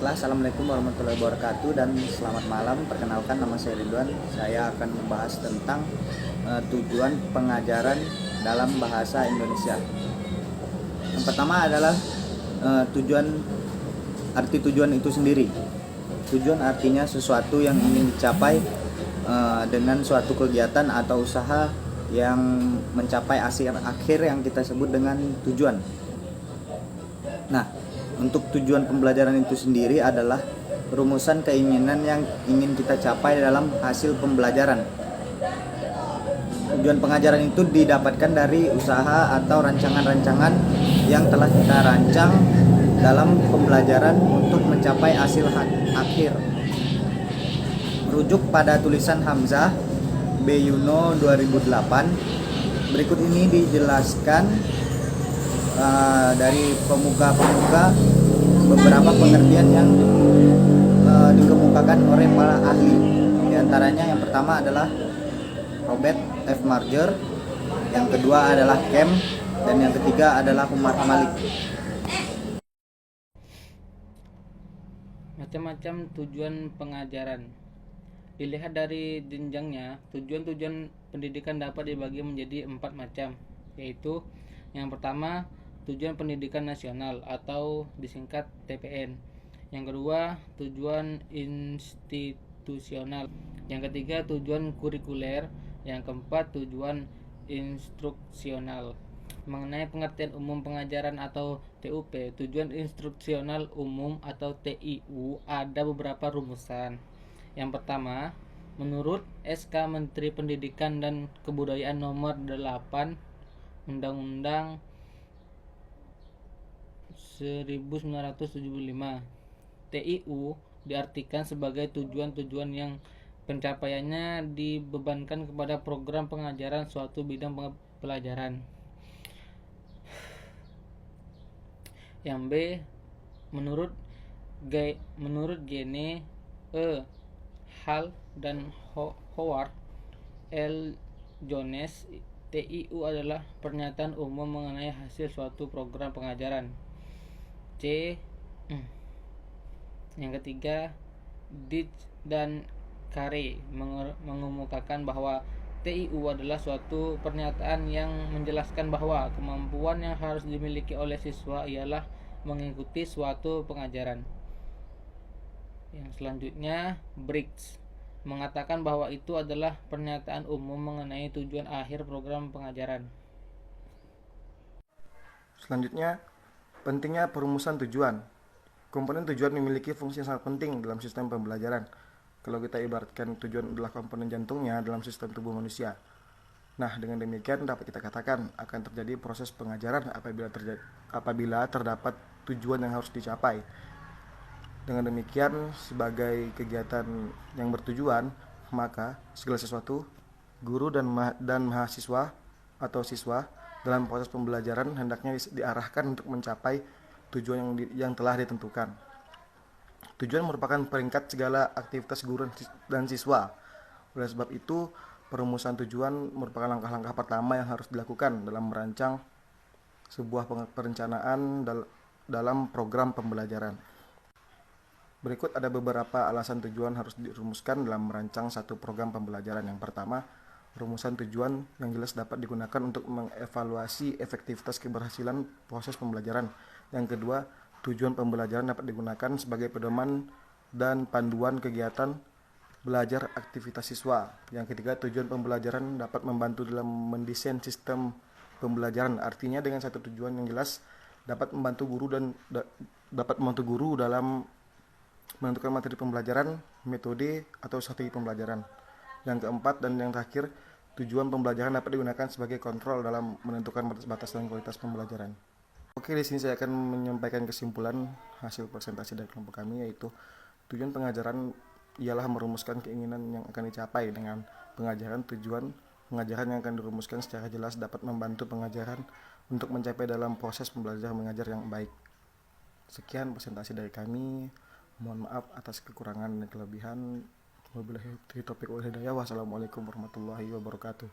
Baiklah, Assalamualaikum warahmatullahi wabarakatuh dan selamat malam. Perkenalkan, nama saya Ridwan. Saya akan membahas tentang tujuan pengajaran dalam bahasa Indonesia. Yang pertama adalah arti tujuan itu sendiri. Tujuan artinya sesuatu yang ingin dicapai dengan suatu kegiatan atau usaha yang mencapai akhir yang kita sebut dengan tujuan. Nah, untuk tujuan pembelajaran itu sendiri adalah rumusan keinginan yang ingin kita capai dalam hasil pembelajaran. Tujuan pengajaran itu didapatkan dari usaha atau rancangan-rancangan yang telah kita rancang dalam pembelajaran untuk mencapai hasil akhir. Merujuk pada tulisan Hamzah B. Yuno 2008, berikut ini dijelaskan dari pemuka-pemuka beberapa pengertian yang dikemukakan oleh para ahli. Di antaranya yang pertama adalah Robert F. Marger, yang kedua adalah Kem, dan yang ketiga adalah Umar Malik. Macam-macam tujuan pengajaran. Dilihat dari jenjangnya, tujuan-tujuan pendidikan dapat dibagi menjadi 4 macam, yaitu yang pertama, tujuan pendidikan nasional atau disingkat TPN. Yang kedua, tujuan institusional. Yang ketiga, tujuan kurikuler. Yang keempat, tujuan instruksional. Mengenai pengertian umum pengajaran atau TUP, tujuan instruksional umum atau TIU ada beberapa rumusan. Yang pertama, menurut SK Menteri Pendidikan dan Kebudayaan Nomor 8 Undang-Undang 1975, TIU diartikan sebagai tujuan-tujuan yang pencapaiannya dibebankan kepada program pengajaran suatu bidang pelajaran. Yang B, menurut Gene Hall dan Howard L. Jones, TIU adalah pernyataan umum mengenai hasil suatu program pengajaran. Yang ketiga, Ditch dan Carey mengemukakan bahwa TIU adalah suatu pernyataan yang menjelaskan bahwa kemampuan yang harus dimiliki oleh siswa ialah mengikuti suatu pengajaran. Yang selanjutnya, Briggs mengatakan bahwa itu adalah pernyataan umum mengenai tujuan akhir program pengajaran. Selanjutnya, pentingnya perumusan tujuan. Komponen tujuan memiliki fungsi yang sangat penting dalam sistem pembelajaran. Kalau kita ibaratkan tujuan adalah komponen jantungnya dalam sistem tubuh manusia. Nah, dengan demikian dapat kita katakan akan terjadi proses pengajaran apabila terdapat tujuan yang harus dicapai. Dengan demikian, sebagai kegiatan yang bertujuan, maka segala sesuatu, guru dan mahasiswa atau siswa dalam proses pembelajaran hendaknya diarahkan untuk mencapai tujuan yang telah ditentukan. Tujuan merupakan peringkat segala aktivitas guru dan siswa. Oleh sebab itu, perumusan tujuan merupakan langkah-langkah pertama yang harus dilakukan dalam merancang sebuah perencanaan dalam program pembelajaran. Berikut ada beberapa alasan tujuan harus dirumuskan dalam merancang satu program pembelajaran. Yang pertama, rumusan tujuan yang jelas dapat digunakan untuk mengevaluasi efektivitas keberhasilan proses pembelajaran. Yang kedua, tujuan pembelajaran dapat digunakan sebagai pedoman dan panduan kegiatan belajar aktivitas siswa. Yang ketiga, tujuan pembelajaran dapat membantu dalam mendesain sistem pembelajaran. Artinya dengan satu tujuan yang jelas dapat membantu guru dalam menentukan materi pembelajaran, metode atau strategi pembelajaran. Yang keempat dan yang terakhir, tujuan pembelajaran dapat digunakan sebagai kontrol dalam menentukan batas-batas dan kualitas pembelajaran. Oke, di sini saya akan menyampaikan kesimpulan hasil presentasi dari kelompok kami, yaitu tujuan pengajaran ialah merumuskan keinginan yang akan dicapai dengan pengajaran. Tujuan pengajaran yang akan dirumuskan secara jelas dapat membantu pengajaran untuk mencapai dalam proses pembelajaran mengajar yang baik. Sekian presentasi dari kami. Mohon maaf atas kekurangan dan kelebihan. Wabillahi taufiq wal hidayah. Wassalamualaikum warahmatullahi wabarakatuh.